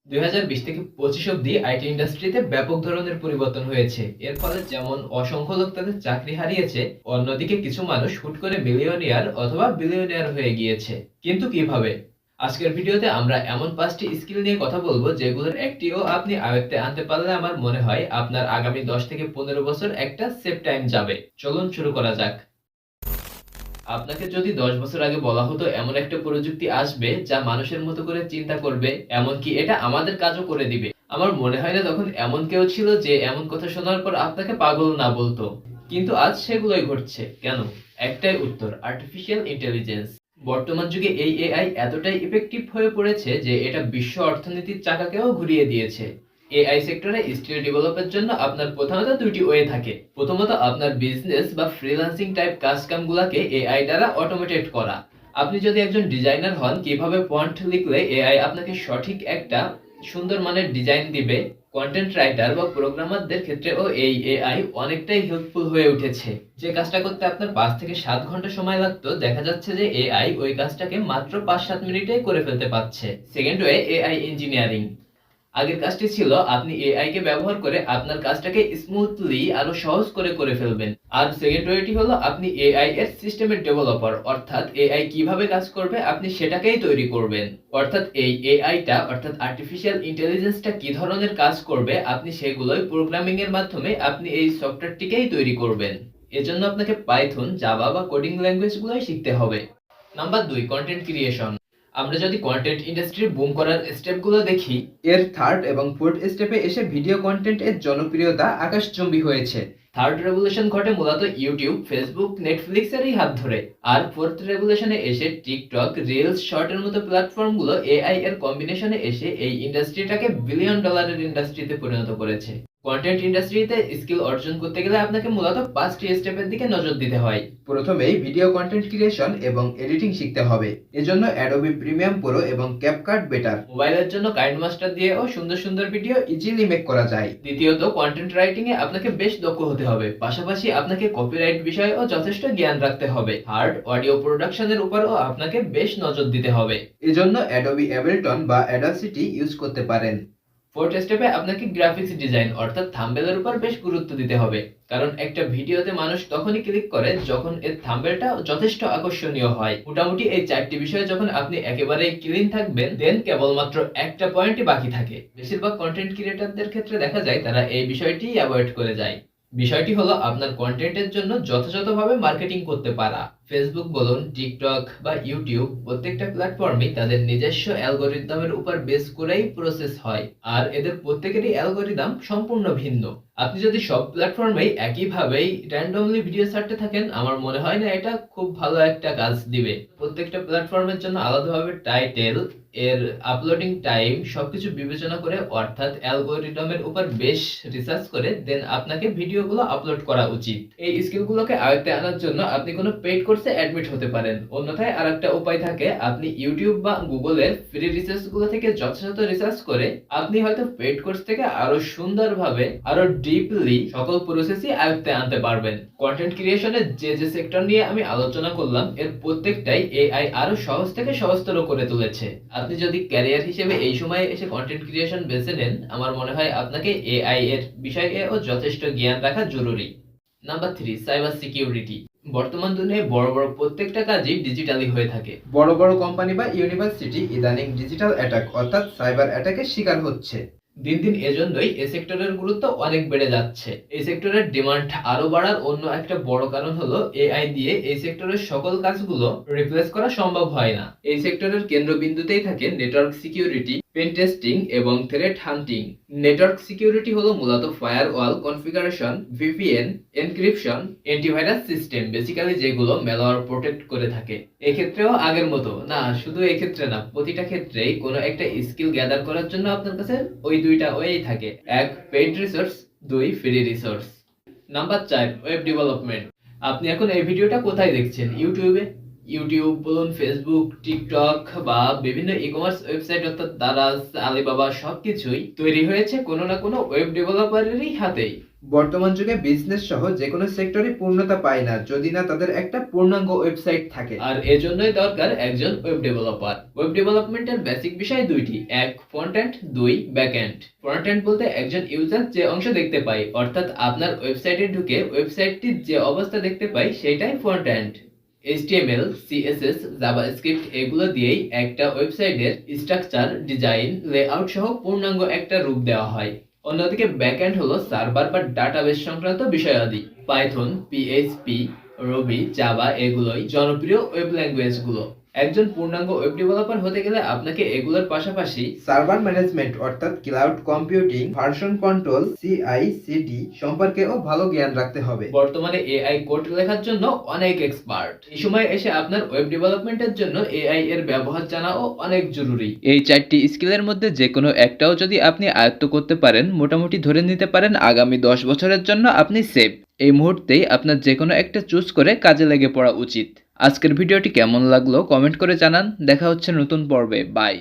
2020 থেকে 25 অবধি আইটি ইন্ডাস্ট্রিতে ব্যাপক ধরনের পরিবর্তন হয়েছে। এর ফলে যেমন অসংখ্য লোক তাদের চাকরি হারিয়েছে, অন্যদিকে কিছু মানুষ হুট করে মিলিয়নিয়ার অথবা বিলিয়নিয়ার হয়ে গিয়েছে। কিন্তু কিভাবে? আজকের ভিডিওতে আমরা এমন 5টি স্কিল নিয়ে কথা বলবো যেগুলোর একটিও আপনি আয়ত্তে আনতে পারলে আমার মনে হয় আপনার আগামী 10 থেকে 15 বছর একটা সেফ টাইম যাবে। চলুন শুরু করা যাক। আপনাকে যদি 10 বছর আগে বলা হতো এমন একটা প্রযুক্তি আসবে যা মানুষের মতো করে চিন্তা করবে, এমনকি এটা আমাদের কাজও করে দিবে, আমার মনে হয় না তখন এমন কেউ ছিল যে এমন কথা শোনার পর আপনাকে পাগল না বলতো। কিন্তু আজ সেগুলোই ঘটছে। কেন? একটাই উত্তর, আর্টিফিশিয়াল ইন্টেলিজেন্স। বর্তমান যুগে এই এআই এতটাই ইফেক্টিভ হয়ে পড়েছে যে এটা বিশ্ব অর্থনীতির চাকাকেও ঘুরিয়ে দিয়েছে। এআই সেক্টরে স্কিল ডেভেলপের জন্য আপনার প্রধানত দুইটি ওয়ে থাকে। প্রথমত, আপনার বিজনেস বা ফ্রিল্যান্সিং টাইপ কাজকামগুলোকে এআই দ্বারা অটোমেটেড করা। আপনি যদি একজন ডিজাইনার হন, কিভাবে ফন্ট লিখলে এআই আপনাকে সঠিক একটা সুন্দর মানের ডিজাইন দিবে, কন্টেন্ট রাইটার বা প্রোগ্রামারদের ক্ষেত্রেও এই এআই অনেকটাই হেল্পফুল হয়ে উঠেছে। যে কাজটা করতে আপনার 5 থেকে 7 ঘন্টা সময় লাগতো, দেখা যাচ্ছে যে এআই ওই কাজটাকে মাত্র 5-7 মিনিটেই করে ফেলতে পারছে। Second way, AI engineering. আগের কাজটি ছিল আপনি এআই কে ব্যবহার করে আপনার কাজটাকে স্মুথলি আরো সহজ করে ফেলবেন। আর সেকেন্ড ওয়েটি হলো আপনি এআই এর সিস্টেমের ডেভেলপার, অর্থাৎ এআই কিভাবে কাজ করবে আপনি সেটাকেই তৈরি করবেন। অর্থাৎ এই এআইটা অর্থাৎ আর্টিফিশিয়াল ইন্টেলিজেন্সটা কি ধরনের কাজ করবে আপনি সেগুলোই প্রোগ্রামিং এর মাধ্যমে আপনি এই সফটওয়্যারটিকেই তৈরি করবেন। এজন্য আপনাকে পাইথন, জাভা বা কোডিং ল্যাঙ্গুয়েজগুলোই শিখতে হবে। Number 2, content creation. আমরা যদি কন্টেন্ট ইন্ডাস্ট্রি বুম করার স্টেপগুলো দেখি, এর থার্ড এবং ফোর্থ স্টেপে এসে ভিডিও কন্টেন্ট এর জনপ্রিয়তা আকাশচুম্বী হয়েছে। থার্ড রেভলিউশন ঘটে মূলত ইউটিউব, ফেসবুক, নেটফ্লিক্স এরই হাত ধরে। আর ফোর্থ রেভলিউশনে এসে টিকটক, রিলস, শর্টের মতো প্ল্যাটফর্মগুলো এআই এর কম্বিনেশনে এসে এই ইন্ডাস্ট্রিটাকে বিলিয়ন ডলারের ইন্ডাস্ট্রিতে পরিণত করেছে। কন্টেন্ট ইন্ডাস্ট্রিতে স্কিল অর্জন করতে গেলে আপনাকে মূলত 5টি স্টেপের দিকে নজর দিতে হয়। প্রথমেই ভিডিও কন্টেন্ট ক্রিয়েশন এবং এডিটিং শিখতে হবে। এজন্য অ্যাডোবি প্রিমিয়াম প্রো এবং ক্যাপকাট বেটার। মোবাইলের জন্য কাইন্ডমাস্টার দিয়েও সুন্দর সুন্দর ভিডিও ইজিলি মেক করা যায়। দ্বিতীয়ত, কন্টেন্ট রাইটিং এ আপনাকে বেশ দক্ষ হতে হবে। পাশাপাশি আপনাকে কপিরাইট বিষয়েও যথেষ্ট জ্ঞান রাখতে হবে। থার্ড, অডিও প্রোডাকশনের উপরও আপনাকে বেশ নজর দিতে হবে। এজন্য অ্যাডোবি অ্যাবেলটন বা অ্যাডাসিটি ইউজ করতে পারেন। ফোর্থ স্টেপে আপনাকে গ্রাফিক্স ডিজাইন অর্থাৎ থাম্বনেলের উপর বেশ গুরুত্ব দিতে হবে, কারণ একটা ভিডিওতে মানুষ তখনই ক্লিক করে যখন এর থাম্বনেলটা যথেষ্ট আকর্ষণীয় হয়। মোটামুটি এই 4টি বিষয়ে যখন আপনি একেবারেই ক্লিন থাকবেন, দেন কেবলমাত্র একটা পয়েন্টই বাকি থাকে। বেশিরভাগ কন্টেন্ট ক্রিয়েটরদের ক্ষেত্রে দেখা যায় তারা এই বিষয়টি অ্যাভয়েড করে যায়। বিষয়টি হলো আপনার কন্টেন্টের জন্য যথাযথভাবে মার্কেটিং করতে পারা। ফেসবুক বলুন, টিকটক বা ইউটিউব, প্রত্যেকটা প্ল্যাটফর্মই তাদের নিজস্ব অ্যালগরিদমের উপর বেস করেই প্রসেস হয়, আর এদের প্রত্যেকেরই অ্যালগরিদম সম্পূর্ণ ভিন্ন। আপনি যদি সব প্ল্যাটফর্মেই একইভাবেই র্যান্ডমলি ভিডিও ছাড়তে থাকেন, আমার মনে হয় না এটা খুব ভালো একটা কাজ দিবে। প্রত্যেকটা প্ল্যাটফর্মের জন্য আলাদাভাবে টাইটেল, এর আপলোডিং টাইম সবকিছু বিবেচনা করে অর্থাৎ অ্যালগরিদমের উপর বেশ রিসার্চ করে দেন আপনাকে ভিডিওগুলো আপলোড করা উচিত। এই স্কিলগুলোকে আয়ত্তে আনার জন্য আপনি কোনো পেইড কোর্সে অ্যাডমিট হতে পারেন। অন্যথায় আরেকটা উপায় থাকে, আপনি ইউটিউব বা গুগলের ফ্রি রিসার্চগুলো থেকে যথাযথ রিসার্চ করে আপনি হয়তো পেইড কোর্স থেকে আরো সুন্দরভাবে আরো ডিপলি সকল প্রসেসই আয়ত্তে আনতে পারবেন। কন্টেন্ট ক্রিয়েশনের যে সেক্টর নিয়ে আমি আলোচনা করলাম এর প্রত্যেকটাই এআই আরো সহজ থেকে সহজতর করে তুলেছে। আপনি যদি ক্যারিয়ার হিসেবে এই সময়ে এসে কন্টেন্ট ক্রিয়েশন বেছে নেন, আমার মনে হয় আপনাকে এআই এর বিষয়েও যথেষ্ট জ্ঞান রাখা জরুরি। Number 3, cyber security. বর্তমান দুনিয়ায় বড় বড় প্রত্যেকটা কাজই ডিজিটালি হয়ে থাকে। বড় বড় কোম্পানি বা ইউনিভার্সিটি ইদানিং ডিজিটাল অ্যাটাক অর্থাৎ সাইবার অ্যাটাকের শিকার হচ্ছে। দিন দিন এজন্যই এই সেক্টরের গুরুত্ব অনেক বেড়ে যাচ্ছে। এই সেক্টরের ডিমান্ড আরো বাড়ার অন্য একটা বড় কারণ হলো এআই দিয়ে এই সেক্টরের সকল কাজগুলো রিপ্লেস করা সম্ভব হয় না। এই সেক্টরের কেন্দ্রবিন্দুতেই থাকে নেটওয়ার্ক সিকিউরিটি, পেন টেস্টিং এবং থ্রেট হান্টিং। নেটওয়ার্ক সিকিউরিটি হলো মূলত firewall configuration, VPN, encryption, antivirus system, basically যেগুলো ম্যালওয়্যার প্রোটেক্ট করে থাকে। এক্ষেত্রেও আগের মতো না, শুধু এক্ষেত্রে না, প্রতিটা ক্ষেত্রেই কোনো একটা স্কিল গ্যাদার করার জন্য আপনার কাছে ওই দুইটা ওয়েই থাকে, এক পেইড রিসোর্স, দুই free resource. Number 4, web development. আপনি এখন এই ভিডিওটা কোথায় দেখছেন? ইউটিউবে। ইউটিউব বলুন, ফেসবুক, টিকটক বা বিভিন্ন ই কমার্স ওয়েবসাইট অর্থাৎ দারাজ, আলিবাবা সবকিছুই তৈরি হয়েছে কোনো না কোনো ওয়েব ডেভেলপারেরই হাতেই। বর্তমান যুগে বিজনেস সহ যে কোনো সেক্টরে পূর্ণতা পায় না যদি না তাদের একটা পূর্ণাঙ্গ ওয়েবসাইট থাকে, আর এজন্যই দরকার একজন ওয়েব ডেভেলপার। ওয়েব ডেভেলপমেন্টের বেসিক বিষয় দুইটি, এক ফ্রন্ট এন্ড, দুই ব্যাক এন্ড। ফ্রন্ট এন্ড বলতে একজন ইউজার যে অংশ দেখতে পায়, অর্থাৎ আপনার ওয়েবসাইটে ঢুকে ওয়েবসাইটটি যে অবস্থা দেখতে পায় সেটাই front end. HTML, CSS, JavaScript এগুলো দিয়েই একটা ওয়েবসাইটের স্ট্রাকচার, ডিজাইন, লেআউট সহ পূর্ণাঙ্গ একটা রূপ দেওয়া হয়। অন্যদিকে ব্যাকএন্ড হলো সার্ভার বা ডাটাবেস সংক্রান্ত বিষয়াদি। পাইথন, PHP, রবি, জাভা এগুলোই জনপ্রিয় ওয়েব ল্যাঙ্গুয়েজগুলো। একজন পূর্ণাঙ্গ ওয়েব ডেভেলপার হতে গেলে আপনাকে এগুলোর পাশাপাশি সার্ভার ম্যানেজমেন্ট অর্থাৎ cloud computing, version control, CI/CD সম্পর্কেও ভালো জ্ঞান রাখতে হবে। বর্তমানে AI কোড লেখার জন্য অনেক এক্সপার্ট। এই সময় এসে আপনার ওয়েব ডেভেলপমেন্টের জন্য AI এর ব্যবহার জানাও অনেক জরুরি। এই 4টি স্কিলের মধ্যে যে কোনো একটাও যদি আপনি আয়ত্ত করতে পারেন, মোটামুটি ধরে নিতে পারেন আগামী 10 বছরের জন্য আপনি সেভ। এই মুহূর্তেই আপনার যে কোনো একটা চুজ করে কাজে লেগে পড়া উচিত। আজকের ভিডিওটি কেমন লাগলো কমেন্ট করে জানান। দেখা হচ্ছে নতুন পর্বে। বাই।